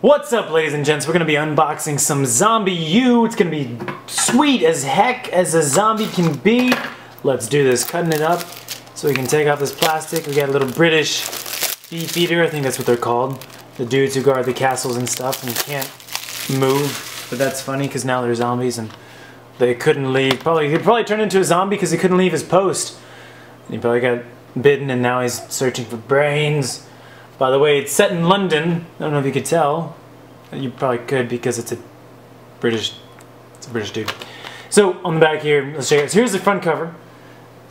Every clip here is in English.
What's up, ladies and gents? We're going to be unboxing some ZombiU. It's going to be sweet as heck as a zombie can be. Let's do this. Cutting it up so we can take off this plastic. We got a little British beef eater. I think that's what they're called. The dudes who guard the castles and stuff and can't move. But that's funny because now they're zombies and they couldn't leave. He probably turned into a zombie because he couldn't leave his post. And he probably got bitten and now he's searching for brains. By the way, it's set in London. I don't know if you could tell. You probably could because it's a British dude. So on the back here, let's check it out. So here's the front cover.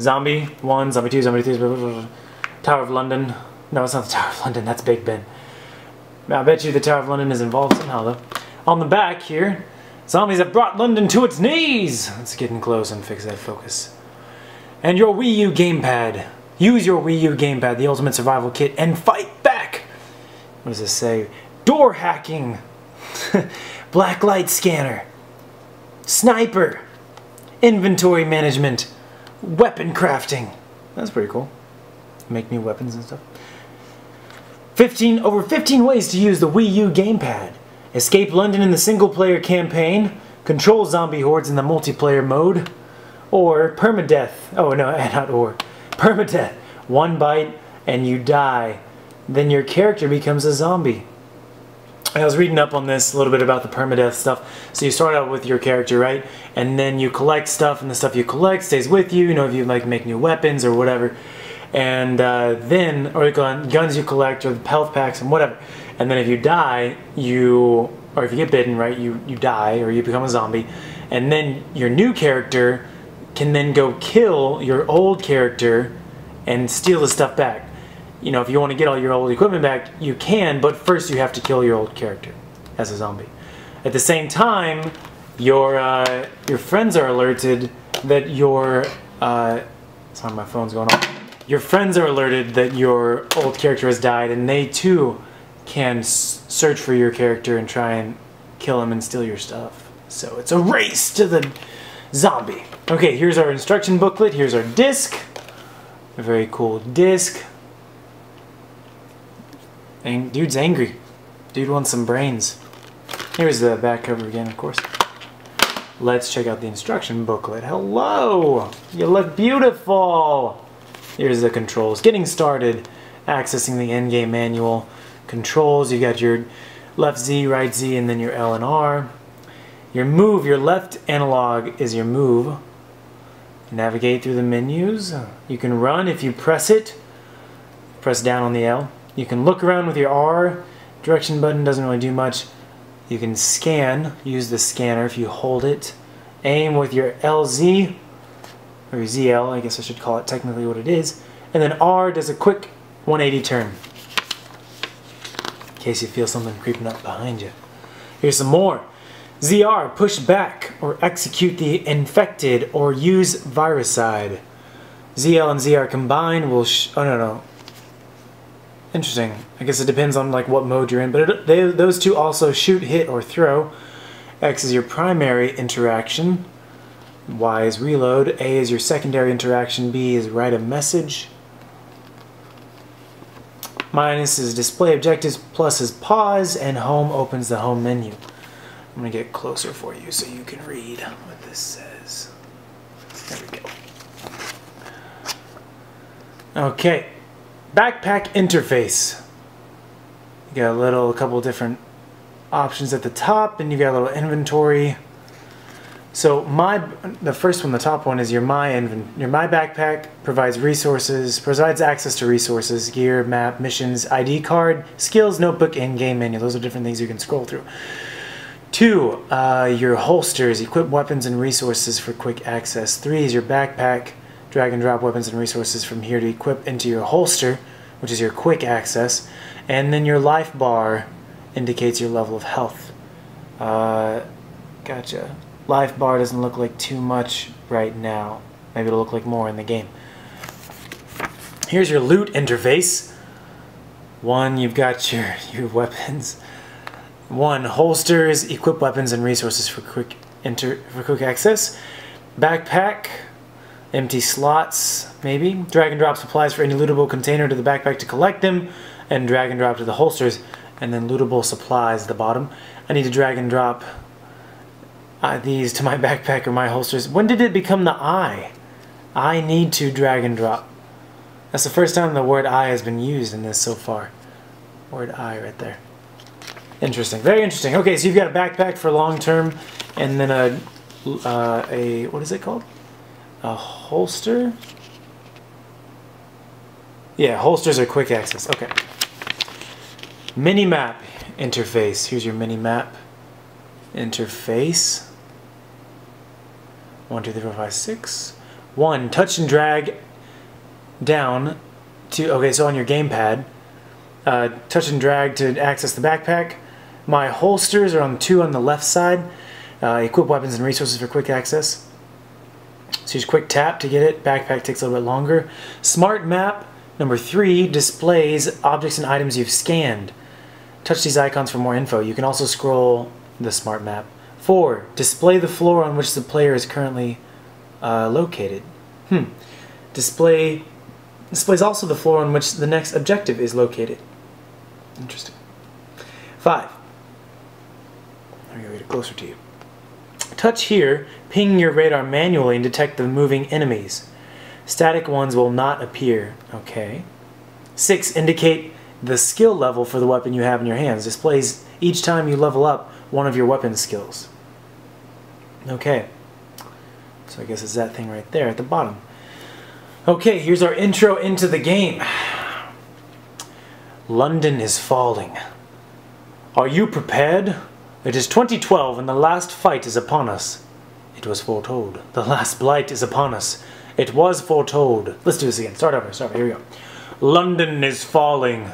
Zombie 1, Zombie 2, Zombie 3, blah, blah, blah. Tower of London. No, it's not the Tower of London. That's Big Ben. I bet you the Tower of London is involved somehow, though. On the back here, zombies have brought London to its knees. Let's get in close and fix that focus. And your Wii U gamepad. Use your Wii U gamepad, the ultimate survival kit, and fight back. What does this say? Door hacking. Black light scanner. Sniper. Inventory management. Weapon crafting. That's pretty cool. Make new weapons and stuff. Over 15 ways to use the Wii U gamepad. Escape London in the single-player campaign. Control zombie hordes in the multiplayer mode. Or permadeath. Oh no, not or. Permadeath. One bite and you die. Then your character becomes a zombie. I was reading up on this a little bit about the permadeath stuff. So you start out with your character, right? And then you collect stuff, and the stuff you collect stays with you. You know, if you like make new weapons or whatever. And then, or guns you collect, or the health packs and whatever. And then if you die, or if you get bitten, right, you die or you become a zombie. And then your new character can then go kill your old character and steal the stuff back. You know, if you want to get all your old equipment back, you can, but first you have to kill your old character as a zombie. At the same time, your friends are alerted that sorry, my phone's going off. Your friends are alerted that your old character has died, and they too can search for your character and try and kill him and steal your stuff. So it's a race to the zombie. Okay, here's our instruction booklet. Here's our disc. A very cool disc. And dude's angry. Dude wants some brains. Here's the back cover again, of course. Let's check out the instruction booklet. Hello! You look beautiful! Here's the controls. Getting started. Accessing the endgame manual. Controls, you got your left Z, right Z, and then your L and R. Your move, your left analog is your move. Navigate through the menus. You can run if you press it. Press down on the L. You can look around with your R. Direction button doesn't really do much. You can scan. Use the scanner if you hold it. Aim with your LZ, or your ZL, I guess I should call it technically what it is. And then R does a quick 180 turn. In case you feel something creeping up behind you. Here's some more. ZR, push back or execute the infected or use viricide. ZL and ZR combined will oh no. Interesting. I guess it depends on like what mode you're in, but those two also shoot, hit, or throw. X is your primary interaction. Y is reload. A is your secondary interaction. B is write a message. Minus is display objectives. Plus is pause, and home opens the home menu. I'm going to get closer for you so you can read what this says. There we go. Okay. Backpack interface. You got a couple different options at the top, and you got a little inventory. So the first one, the top one, is your My backpack provides access to resources, gear, map, missions, ID card, skills, notebook, and game menu. Those are different things you can scroll through. 2, your holsters, equip weapons and resources for quick access. 3 is your backpack, drag and drop weapons and resources from here to equip into your holster, which is your quick access. And then your life bar indicates your level of health. Gotcha. Life bar doesn't look like too much right now. Maybe it'll look like more in the game. Here's your loot interface. 1, you've got your weapons. 1, holsters, equip weapons and resources for quick access. Backpack, empty slots, maybe. Drag and drop supplies for any lootable container to the backpack to collect them, and drag and drop to the holsters. and then lootable supplies at the bottom. I need to drag and drop these to my backpack or my holsters. When did it become the I? I need to drag and drop. That's the first time the word I has been used in this so far. Word I right there. Interesting. Very interesting. Okay, so you've got a backpack for long term, and then a what is it called? A holster? Yeah, holsters are quick access. Okay. Mini-map interface. Here's your mini-map interface. 1, 2, 3, 4, 5, 6. 1. Touch and drag down to... Okay, so on your gamepad, touch and drag to access the backpack. My holsters are on 2 on the left side. Equip weapons and resources for quick access. So just quick tap to get it. Backpack takes a little bit longer. Smart map number 3 displays objects and items you've scanned. Touch these icons for more info. You can also scroll the smart map. 4. Display the floor on which the player is currently located. Displays also the floor on which the next objective is located. Interesting. 5. I'm going to get closer to you. Touch here, ping your radar manually and detect the moving enemies. Static ones will not appear. Okay. 6. Indicate the skill level for the weapon you have in your hands. Displays each time you level up one of your weapon skills. Okay. So I guess it's that thing right there at the bottom. Okay, here's our intro into the game. London is falling. Are you prepared? It is 2012 and the last fight is upon us. It was foretold. The last blight is upon us. It was foretold. Let's do this again. Start over. Here we go. London is falling.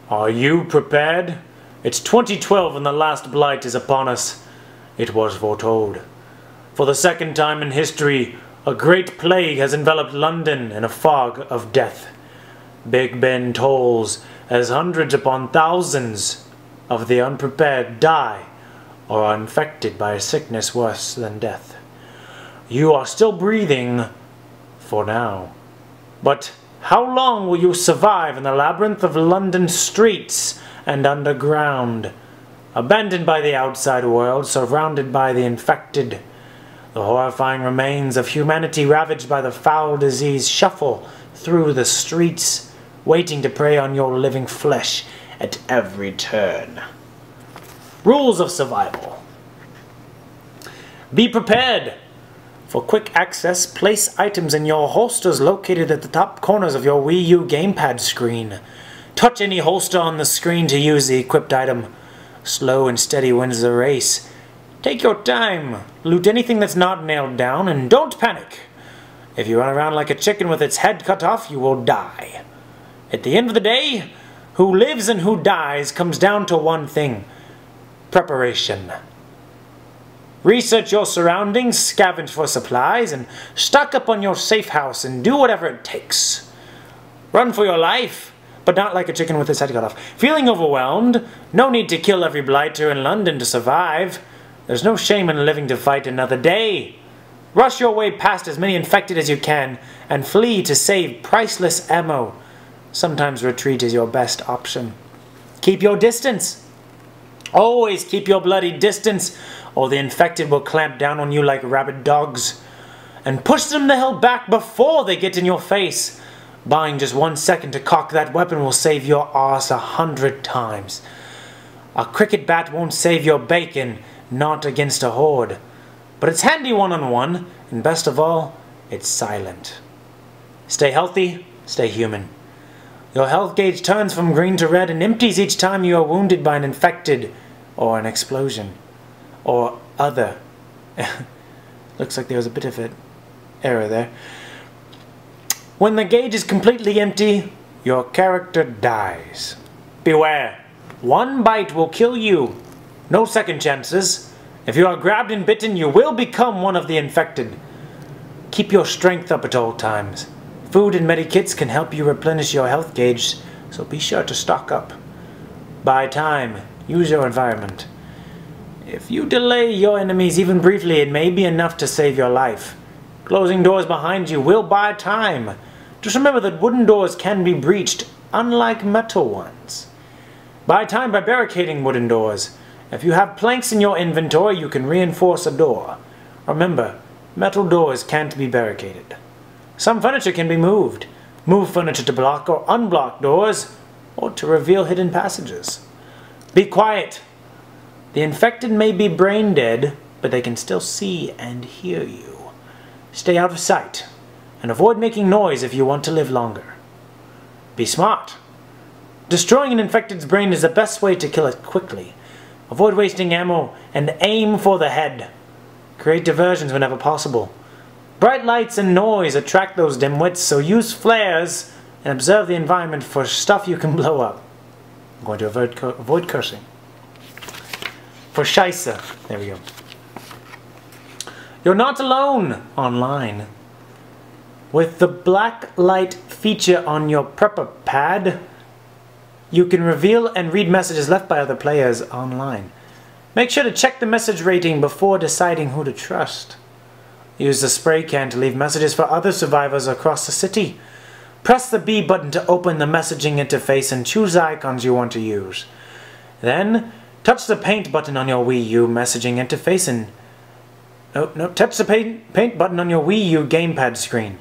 Are you prepared? It's 2012 and the last blight is upon us. It was foretold. For the second time in history, a great plague has enveloped London in a fog of death. Big Ben tolls as hundreds upon thousands of the unprepared die or are infected by a sickness worse than death. You are still breathing for now. But how long will you survive in the labyrinth of London streets and underground? Abandoned by the outside world, surrounded by the infected, the horrifying remains of humanity ravaged by the foul disease shuffle through the streets, waiting to prey on your living flesh at every turn. Rules of survival. Be prepared. For quick access, place items in your holsters located at the top corners of your Wii U gamepad screen. Touch any holster on the screen to use the equipped item. Slow and steady wins the race. Take your time. Loot anything that's not nailed down, and don't panic. If you run around like a chicken with its head cut off, you will die. At the end of the day, who lives and who dies comes down to one thing: preparation. Research your surroundings, scavenge for supplies, and stock up on your safe house and do whatever it takes. Run for your life, but not like a chicken with its head cut off. Feeling overwhelmed? No need to kill every blighter in London to survive. There's no shame in living to fight another day. Rush your way past as many infected as you can and flee to save priceless ammo. Sometimes retreat is your best option. Keep your distance. Always keep your bloody distance, or the infected will clamp down on you like rabid dogs. And push them the hell back before they get in your face. Buying just 1 second to cock that weapon will save your arse 100 times. A cricket bat won't save your bacon, not against a horde. But it's handy one-on-one, and best of all, it's silent. Stay healthy, stay human. Your health gauge turns from green to red and empties each time you are wounded by an infected or an explosion. Or other. Looks like there was a bit of an error there. When the gauge is completely empty, your character dies. Beware. 1 bite will kill you. No second chances. If you are grabbed and bitten, you will become one of the infected. Keep your strength up at all times. Food and medikits can help you replenish your health gauge, so be sure to stock up. Buy time. Use your environment. If you delay your enemies even briefly, it may be enough to save your life. Closing doors behind you will buy time. Just remember that wooden doors can be breached, unlike metal ones. Buy time by barricading wooden doors. If you have planks in your inventory, you can reinforce a door. Remember, metal doors can't be barricaded. Some furniture can be moved. Move furniture to block or unblock doors, or to reveal hidden passages. Be quiet. The infected may be brain dead, but they can still see and hear you. Stay out of sight, and avoid making noise if you want to live longer. Be smart. Destroying an infected's brain is the best way to kill it quickly. Avoid wasting ammo and aim for the head. Create diversions whenever possible. Bright lights and noise attract those dimwits, so use flares and observe the environment for stuff you can blow up. I'm going to avoid cursing. For Scheisse. There we go. You're not alone online. With the black light feature on your prepper pad, you can reveal and read messages left by other players online. Make sure to check the message rating before deciding who to trust. Use the spray can to leave messages for other survivors across the city. Press the B button to open the messaging interface and choose the icons you want to use. Then, touch the paint button on your Wii U messaging interface and... touch the paint button on your Wii U gamepad screen.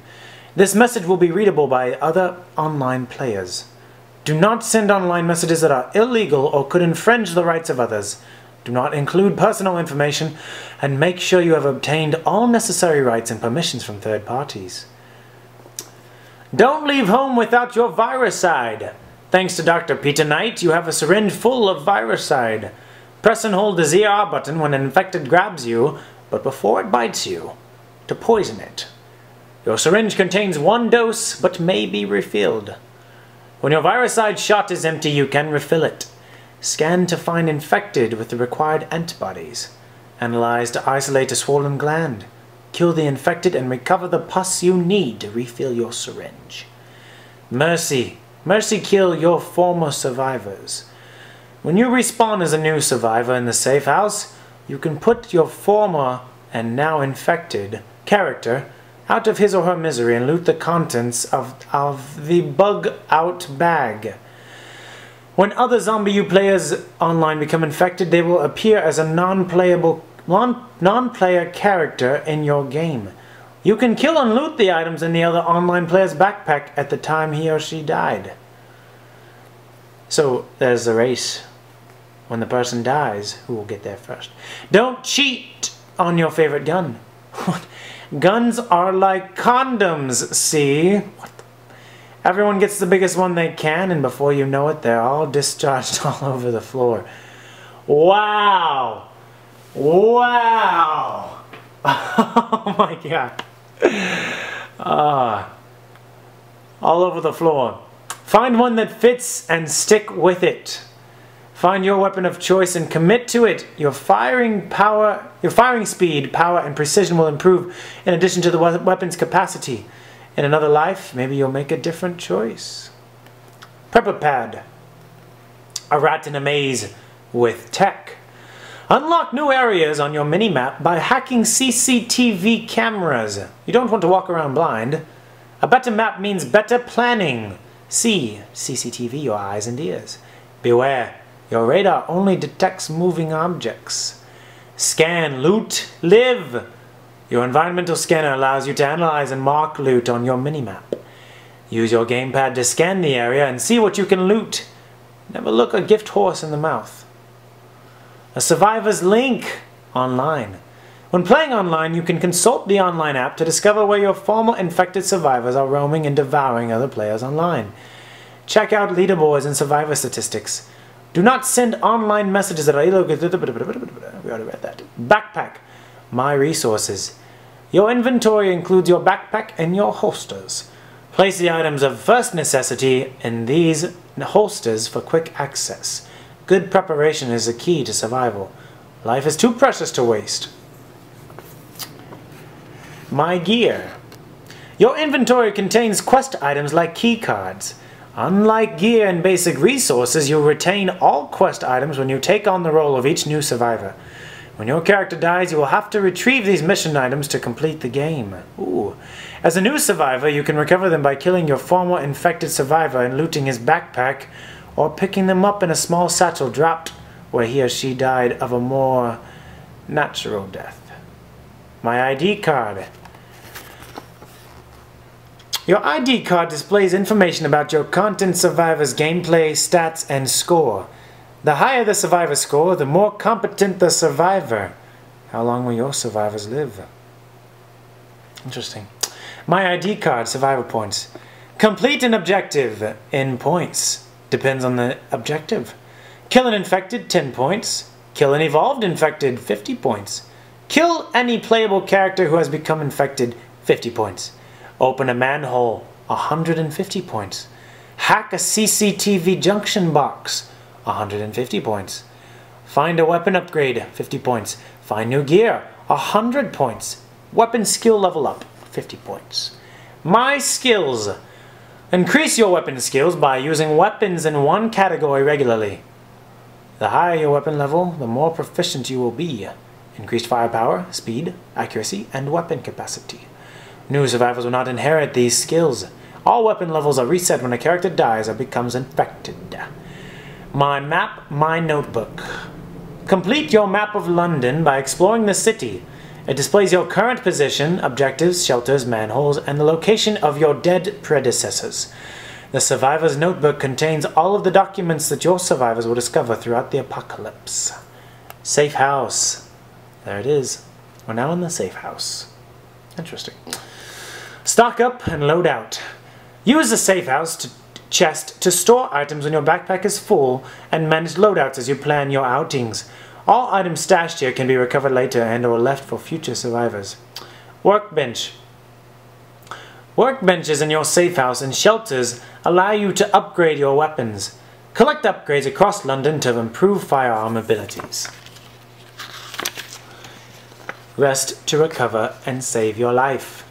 This message will be readable by other online players. Do not send online messages that are illegal or could infringe the rights of others. Do not include personal information, and make sure you have obtained all necessary rights and permissions from third parties. Don't leave home without your viricide. Thanks to Dr. Peter Knight, you have a syringe full of viricide. Press and hold the ZR button when an infected grabs you, but before it bites you, to poison it. Your syringe contains 1 dose, but may be refilled. When your viricide shot is empty, you can refill it. Scan to find infected with the required antibodies. Analyze to isolate a swollen gland. Kill the infected and recover the pus you need to refill your syringe. Mercy. Mercy kill your former survivors. When you respawn as a new survivor in the safe house, you can put your former and now infected character out of his or her misery and loot the contents of the bug-out bag. When other ZombiU players online become infected, they will appear as a non-player character in your game. You can kill and loot the items in the other online player's backpack at the time he or she died. So there's a race. When the person dies, who will get there first? Don't cheat on your favorite gun. Guns are like condoms, see? Everyone gets the biggest one they can, and before you know it, they're all discharged all over the floor. Wow! Wow! Oh my god. All over the floor. Find one that fits and stick with it. Find your weapon of choice and commit to it. Your firing speed, power, and precision will improve in addition to the weapon's capacity. In another life, maybe you'll make a different choice. Prepper pad. A rat in a maze with tech. Unlock new areas on your mini-map by hacking CCTV cameras. You don't want to walk around blind. A better map means better planning. See CCTV, your eyes and ears. Beware. Your radar only detects moving objects. Scan, loot, live! Your environmental scanner allows you to analyze and mark loot on your minimap. Use your gamepad to scan the area and see what you can loot. Never look a gift horse in the mouth. A survivor's link online. When playing online, you can consult the online app to discover where your former infected survivors are roaming and devouring other players online. Check out leaderboards and survivor statistics. Do not send online messages that are illegal. We already read that. Backpack. My resources. Your inventory includes your backpack and your holsters. Place the items of first necessity in these holsters for quick access. Good preparation is the key to survival. Life is too precious to waste. My gear. Your inventory contains quest items like key cards. Unlike gear and basic resources, you'll retain all quest items when you take on the role of each new survivor. When your character dies, you will have to retrieve these mission items to complete the game. Ooh. As a new survivor, you can recover them by killing your former infected survivor and looting his backpack or picking them up in a small satchel dropped where he or she died of a more natural death. My ID card. Your ID card displays information about your content, survivor's gameplay, stats, and score. The higher the survivor score, the more competent the survivor. How long will your survivors live? Interesting. My ID card, survivor points. Complete an objective in points. Depends on the objective. Kill an infected, 10 points. Kill an evolved infected, 50 points. Kill any playable character who has become infected, 50 points. Open a manhole, 150 points. Hack a CCTV junction box, 150 points. Find a weapon upgrade, 50 points. Find new gear, 100 points. Weapon skill level up, 50 points. My skills. Increase your weapon skills by using weapons in one category regularly. The higher your weapon level, the more proficient you will be. Increased firepower, speed, accuracy, and weapon capacity. New survivors will not inherit these skills. All weapon levels are reset when a character dies or becomes infected. My map, my notebook. Complete your map of London by exploring the city. It displays your current position, objectives, shelters, manholes, and the location of your dead predecessors. The survivor's notebook contains all of the documents that your survivors will discover throughout the apocalypse. Safe house. There it is. We're now in the safe house. Interesting. Stock up and load out. Use the safe house chest to store items when your backpack is full and manage loadouts as you plan your outings. All items stashed here can be recovered later and or left for future survivors. Workbench. Workbenches in your safe house and shelters allow you to upgrade your weapons. Collect upgrades across London to improve firearm abilities. Rest to recover and save your life.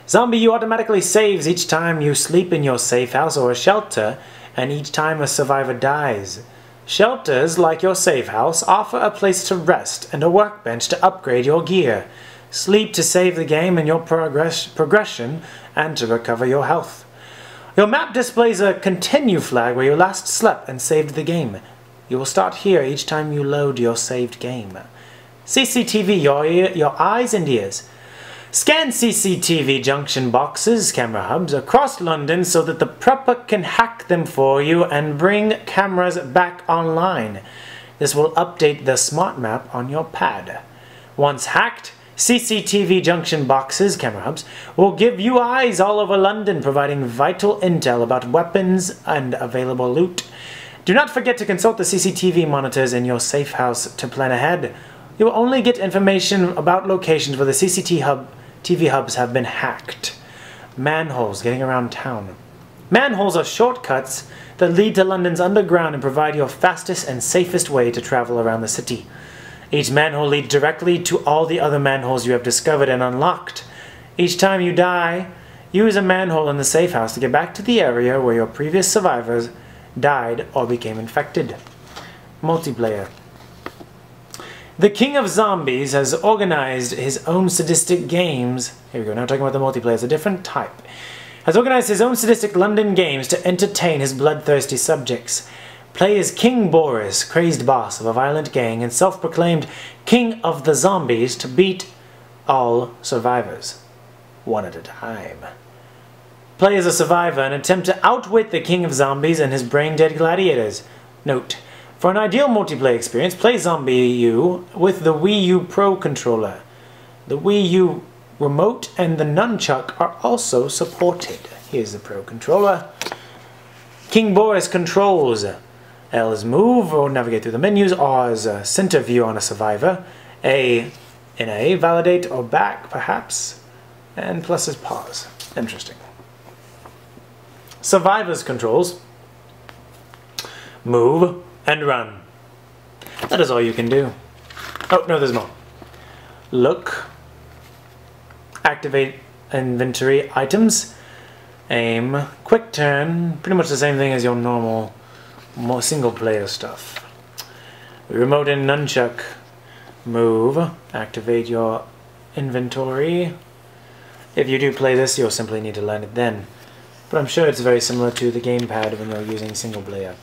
ZombiU automatically saves each time you sleep in your safe house or a shelter, and each time a survivor dies. Shelters, like your safe house, offer a place to rest and a workbench to upgrade your gear. Sleep to save the game and your progression, and to recover your health. Your map displays a continue flag where you last slept and saved the game. You will start here each time you load your saved game. CCTV, your eyes and ears. Scan CCTV junction boxes, camera hubs, across London so that the prepper can hack them for you and bring cameras back online. This will update the smart map on your pad. Once hacked, CCTV junction boxes, camera hubs, will give you eyes all over London, providing vital intel about weapons and available loot. Do not forget to consult the CCTV monitors in your safe house to plan ahead. You will only get information about locations where the TV hubs have been hacked. Manholes, getting around town. Manholes are shortcuts that lead to London's underground and provide your fastest and safest way to travel around the city. Each manhole leads directly to all the other manholes you have discovered and unlocked. Each time you die, use a manhole in the safe house to get back to the area where your previous survivors died or became infected. Multiplayer. The King of Zombies has organized his own sadistic games. Here we go, now talking about the multiplayer, it's a different type. Has organized his own sadistic London games to entertain his bloodthirsty subjects. Play as King Boris, crazed boss of a violent gang and self-proclaimed King of the Zombies, to beat all survivors, one at a time. Play as a survivor and attempt to outwit the King of Zombies and his brain-dead gladiators. Note: for an ideal multiplayer experience, play ZombiU with the Wii U Pro controller. The Wii U remote and the nunchuck are also supported. Here's the Pro controller. King Boris controls. L is move or navigate through the menus. R is center view on a survivor. A in A, validate or back perhaps. And plus is pause. Interesting. Survivors controls. Move and run. That is all you can do. Oh, no, there's more. Look. Activate inventory items. Aim. Quick turn. Pretty much the same thing as your normal, more single player stuff. Remote and nunchuck. Move. Activate your inventory. If you do play this, you'll simply need to learn it then. but I'm sure it's very similar to the gamepad when you're using single player.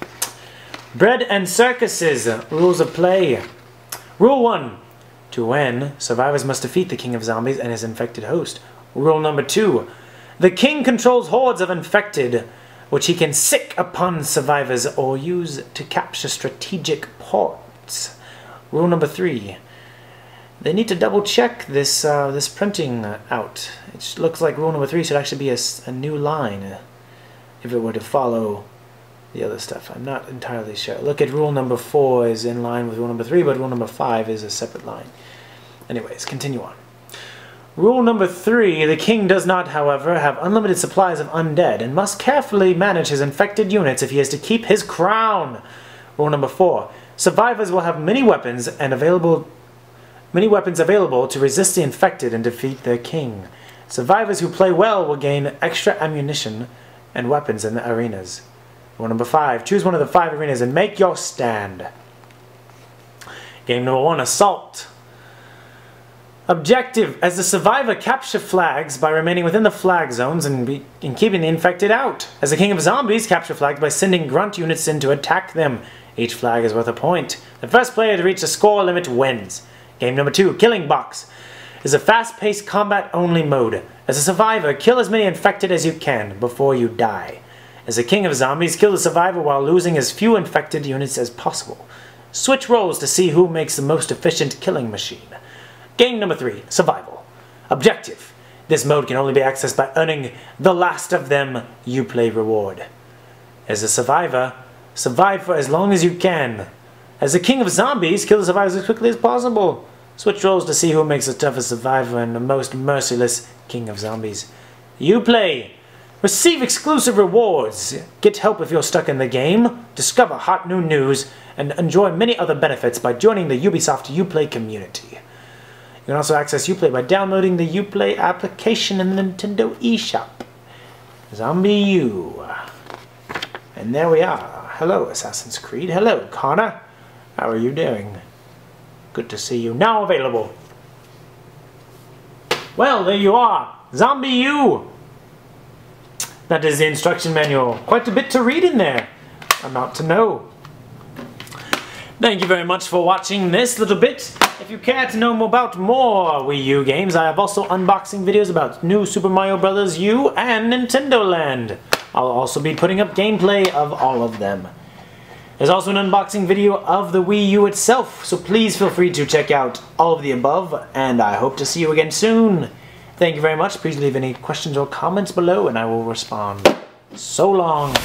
Bread and circuses. Rules of play. Rule 1. To win, survivors must defeat the king of zombies and his infected host. Rule number 2. The king controls hordes of infected, which he can sick upon survivors or use to capture strategic ports. Rule number 3. They need to double check this this printing out. It looks like rule number 3 should actually be a new line if it were to follow the other stuff. I'm not entirely sure. Look at rule number 4 is in line with rule number 3, but rule number 5 is a separate line. Anyways, continue on. Rule number 3, the king does not, however, have unlimited supplies of undead and must carefully manage his infected units if he is to keep his crown. Rule number 4, survivors will have many weapons available to resist the infected and defeat their king. Survivors who play well will gain extra ammunition and weapons in the arenas. Rule number 5, choose one of the 5 arenas and make your stand. Game number 1, Assault. Objective, as the survivor, capture flags by remaining within the flag zones and keeping the infected out. As the king of zombies, capture flags by sending grunt units in to attack them. Each flag is worth a point. The first player to reach the score limit wins. Game number 2, Killing Box, is a fast-paced combat-only mode. As a survivor, kill as many infected as you can before you die. As the king of zombies, kill the survivor while losing as few infected units as possible. Switch roles to see who makes the most efficient killing machine. Game number 3, Survival. Objective, this mode can only be accessed by earning the last of them Uplay reward. As a survivor, survive for as long as you can. As the king of zombies, kill the survivors as quickly as possible. Switch roles to see who makes the toughest survivor and the most merciless king of zombies. Uplay. Receive exclusive rewards. Get help if you're stuck in the game. Discover hot new news and enjoy many other benefits by joining the Ubisoft Uplay community. You can also access Uplay by downloading the Uplay application in the Nintendo eShop. ZombiU. And there we are. Hello, Assassin's Creed. Hello, Connor. How are you doing? Good to see you. Now available. Well, there you are. ZombiU. That is the instruction manual. Quite a bit to read in there. I'm not to know. Thank you very much for watching this little bit. If you care to know about more Wii U games, I have also unboxing videos about New Super Mario Bros. U and Nintendo Land. I'll also be putting up gameplay of all of them. There's also an unboxing video of the Wii U itself, so please feel free to check out all of the above, and I hope to see you again soon. Thank you very much. Please leave any questions or comments below, and I will respond. So long.